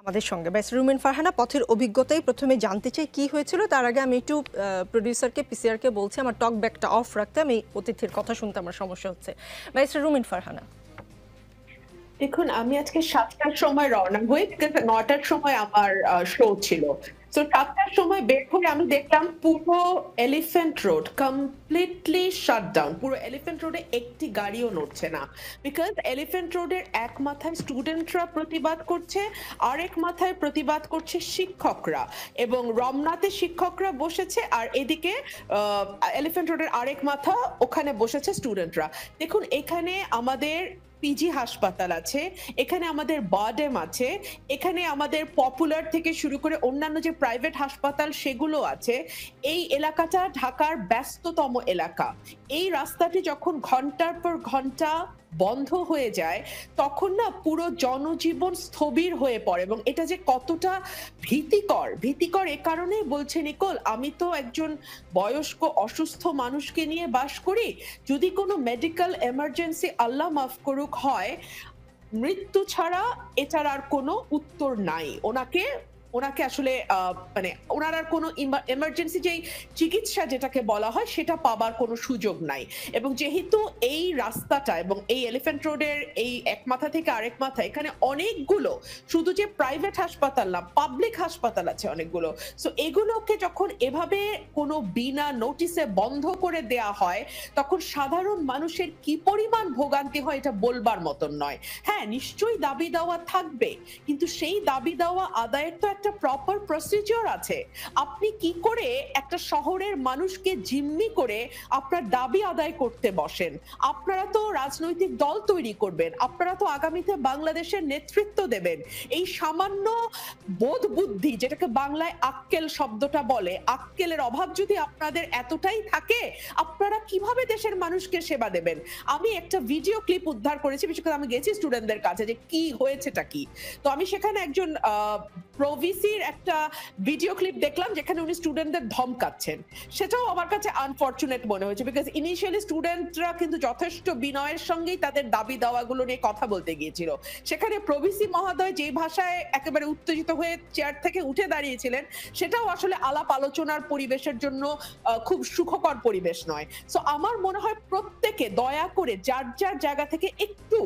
আমাদের সঙ্গে ব্যারিস্টার রুমিন ফারহানা, পথের অভিজ্ঞতাই প্রথমে জানতে চাই কি হয়েছিল। তার আগে আমি একটু প্রোডিউসারকে, পিসিআরকে বলছি আমার টক ব্যাকটা অফ রাখতে, আমি অতিথির কথা শুনতে আমার সমস্যা হচ্ছে। ব্যারিস্টার রুমিন ফারহানা। দেখুন, আমি আজকে 7টার সময় রওনা হই, 9টার সময় আমার শো ছিল। তো 7টার সময় বের হয়ে আমি দেখলাম পুরো এলিফ্যান্ট রোড কমপ্লিটলি শাটডাউন। পুরো এলিফ্যান্ট রোডে একটি গাড়িও নড়ছে না, বিকজ এলিফ্যান্ট রোডের এক মাথায় স্টুডেন্টরা প্রতিবাদ করছে, আরেক মাথায় প্রতিবাদ করছে শিক্ষকরা, এবং রমনাতে শিক্ষকরা বসেছে, আর এদিকে এলিফ্যান্ট রোডের আরেক মাথা ওখানে বসেছে স্টুডেন্টরা। দেখুন, এখানে আমাদের পিজি হাসপাতাল আছে, এখানে আমাদের বারডেম আছে, এখানে আমাদের পপুলার থেকে শুরু করে অন্যান্য যে প্রাইভেট হাসপাতাল সেগুলো আছে। এই এলাকাটা ঢাকার ব্যস্ততম এলাকা। এই রাস্তাটি যখন ঘন্টার পর ঘন্টা বন্ধ হয়ে যায় তখন না পুরো জনজীবন স্থবির হয়ে পড়ে, এবং এটা যে কতটা ভীতিকর এ কারণেই বলছে নিকোল, আমি তো একজন বয়স্ক অসুস্থ মানুষকে নিয়ে বাস করি। যদি কোনো মেডিকেল এমার্জেন্সি, আল্লাহ মাফ করুক, হয়, মৃত্যু ছাড়া এটার আর কোনো উত্তর নাই। ওনাকে আসলে মানে ওনার আর কোনো এমার্জেন্সি যেই চিকিৎসা যেটাকে বলা হয় সেটা পাবার কোনো সুযোগ নাই। এবং যেহেতু এই রাস্তাটা এবং এই এলিফ্যান্ট রোডের এই এক মাথা থেকে আরেক মাথা, এখানে অনেকগুলো শুধু যে প্রাইভেট হাসপাতাল না, পাবলিক হাসপাতাল আছে অনেকগুলো। সো এগুলোকে যখন এভাবে কোনো বিনা নোটিসে বন্ধ করে দেয়া হয় তখন সাধারণ মানুষের কি পরিমাণ ভোগান্তি হয় এটা বলবার মতন নয়। হ্যাঁ, নিশ্চয়ই দাবি দেওয়া থাকবে, কিন্তু সেই দাবি দেওয়া আদায়ের তো একটা প্রপার প্রসিডিওর আছে। আপনি কি করে একটা শহরের মানুষকে জিম্মি করে আপনার দাবি আদায় করতে বসেন? আপনারা তো রাজনৈতিক দল তৈরি করবেন, আপনারা তো আগামীতে বাংলাদেশের নেতৃত্ব দেবেন। এই সামান্য বোধ বুদ্ধি, যেটাকে বাংলায় আক্কেল শব্দটা বলে, আক্কেলের অভাব যদি আপনাদের এতটাই থাকে, আপনারা কিভাবে দেশের মানুষকে সেবা দেবেন? আমি একটা ভিডিও ক্লিপ উদ্ধার করেছি, বিশেষ করে আমি গেছি স্টুডেন্টদের কাছে যে কি হয়েছেটা কি। তো আমি সেখানে একজন প্রভিসির একটা ভিডিও ক্লিপ দেখলাম যেখানে উনি স্টুডেন্টদের ধমকাচ্ছেন। সেটাও আমার কাছে আনফরচুনেট মনে হয়েছে, বিকজ ইনিশিয়ালি স্টুডেন্টরা কিন্তু যথেষ্ট বিনয়ের সঙ্গেই তাদের দাবি দাওয়াগুলো নিয়ে কথা বলতে গিয়েছিল। সেখানে প্রভিসি মহোদয় যে ভাষায় একেবারে উত্তেজিত হয়ে চেয়ার থেকে উঠে দাঁড়িয়েছিলেন, সেটাও আসলে আলাপ আলোচনার পরিবেশের জন্য খুব সুখকর পরিবেশ নয়। সো আমার মনে হয় প্রত্যেকে দয়া করে যার যার জায়গা থেকে একটু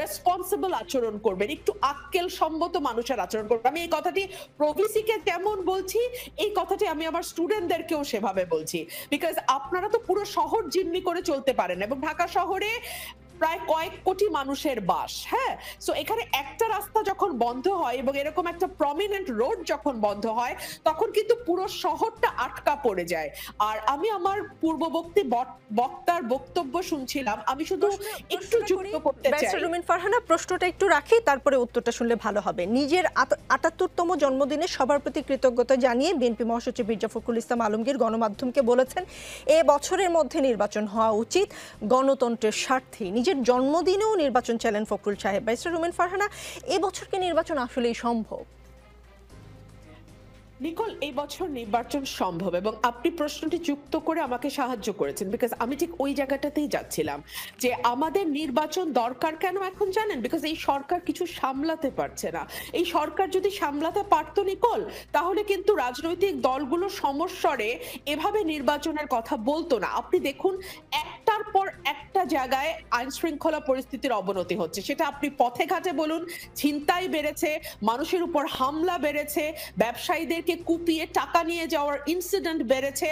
রেসপন্সিবল আচরণ করবেন, একটু আক্কেল সম্মত মানুষের আচরণ করবেন। আমি এই কথাটি প্রভিসিকে যেমন বলছি, এই কথাটি আমি আমার স্টুডেন্টদেরকেও সেভাবে বলছি, বিকজ আপনারা তো পুরো শহর জিম্মি করে চলতে পারেন, এবং ঢাকা শহরে প্রায় কয়েক কোটি মানুষের বাস। হ্যাঁ, সো এখানে একটা রাস্তা যখন বন্ধ হয় এবং এরকম একটা প্রমিনেন্ট রোড যখন বন্ধ হয় তখন কিন্তু পুরো শহরটা আটকা পড়ে যায়। আর আমি আমার পূর্ববর্তী বক্তার বক্তব্য শুনছিলাম, আমি শুধু একটু যুক্ত করতে চাই। রুমিন ফারহানা, প্রশ্নটা একটু রাখি, তারপরে উত্তরটা শুনলে ভালো হবে। নিজের ৭৮তম জন্মদিনে সবার প্রতি কৃতজ্ঞতা জানিয়ে বিএনপি মহাসচিব মির্জা ফখরুল ইসলাম আলমগীর গণমাধ্যমকে বলেছেন এ বছরের মধ্যে নির্বাচন হওয়া উচিত গণতন্ত্রের স্বার্থে। নিজের জন্মদিনেও নির্বাচন চাইলেন ফখরুল সাহেব। ব্যারিস্টার রুমিন ফারহানা, এবছর কি নির্বাচন আসলেই সম্ভব? নিকোল, এই বছর নির্বাচন সম্ভব, এবং আপনি প্রশ্নটি যুক্ত করে আমাকে সাহায্য করেছেন, বিকজ আমি ঠিক ওই জায়গাটাতেই যাচ্ছিলাম যে আমাদের নির্বাচন দরকার কেন এখন জানেন? বিকজ এই সরকার কিছু সামলাতে পারছে না। এই সরকার যদি সামলাতে পারতো নিকোল, তাহলে কিন্তু রাজনৈতিক দলগুলো সমস্বরে এভাবে নির্বাচনের কথা বলতো না। আপনি দেখুন, একটার পর একটা জায়গায় আইন শৃঙ্খলা পরিস্থিতির অবনতি হচ্ছে, সেটা আপনি পথে ঘাটে বলুন, ছিনতাই বেড়েছে, মানুষের উপর হামলা বেড়েছে, ব্যবসায়ীদেরকে কুপিয়ে টাকা নিয়ে যাওয়ার ইনসিডেন্ট বেড়েছে।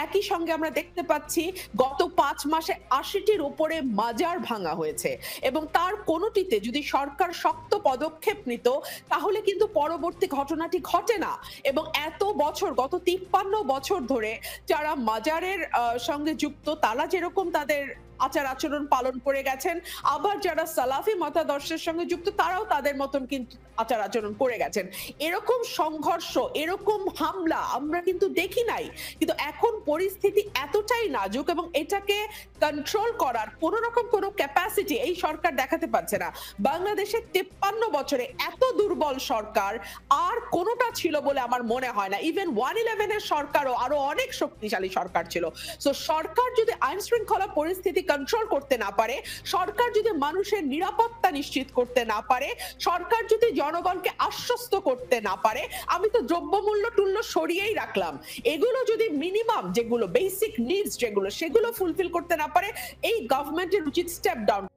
একই সঙ্গে আমরা দেখতে পাচ্ছি গত 5 মাসে 80টির উপরে মাজার ভাঙা হয়েছে, এবং তার কোনোটিতে যদি সরকার শক্ত পদক্ষেপ নিত তাহলে কিন্তু পরবর্তী ঘটনাটি ঘটে না। এবং এত বছর, গত 53 বছর ধরে যারা মাজারের সঙ্গে যুক্ত তারা যেরকম তাদের আচার আচরণ পালন করে গেছেন, আবার যারা সালাফি মতাদর্শের সঙ্গে যুক্ত তারাও তাদের মতন কিন্তু আচার আচরণ করে গেছেন। এরকম সংঘর্ষ, এরকম হামলা আমরা কিন্তু দেখি নাই। কিন্তু এখন পরিস্থিতি এতটাই নাজুক এবং এটাকে কন্ট্রোল করার কোন রকম কোনো ক্যাপাসিটি এই সরকার দেখাতে পারছে না। বাংলাদেশের 53 বছরে এত দুর্বল সরকার আর কোনোটা ছিল বলে আমার মনে হয় না। ইভেন 111 এর সরকারও আরো অনেক শক্তিশালী সরকার ছিল। সো সরকার যদি আইন শৃঙ্খলা পরিস্থিতি কন্ট্রোল করতে না পারে, সরকার যদি মানুষের নিরাপত্তা নিশ্চিত করতে না পারে, সরকার যদি জনগণকে আশ্বস্ত করতে না পারে, আমি তো দ্রব্যমূল্য টুল্য সরিয়েই রাখলাম, এগুলো যদি মিনিমাম যেগুলো বেসিক নিডস যেগুলো সেগুলো ফুলফিল করতে না পারে, এই গভর্নমেন্টের উচিত স্টেপ ডাউন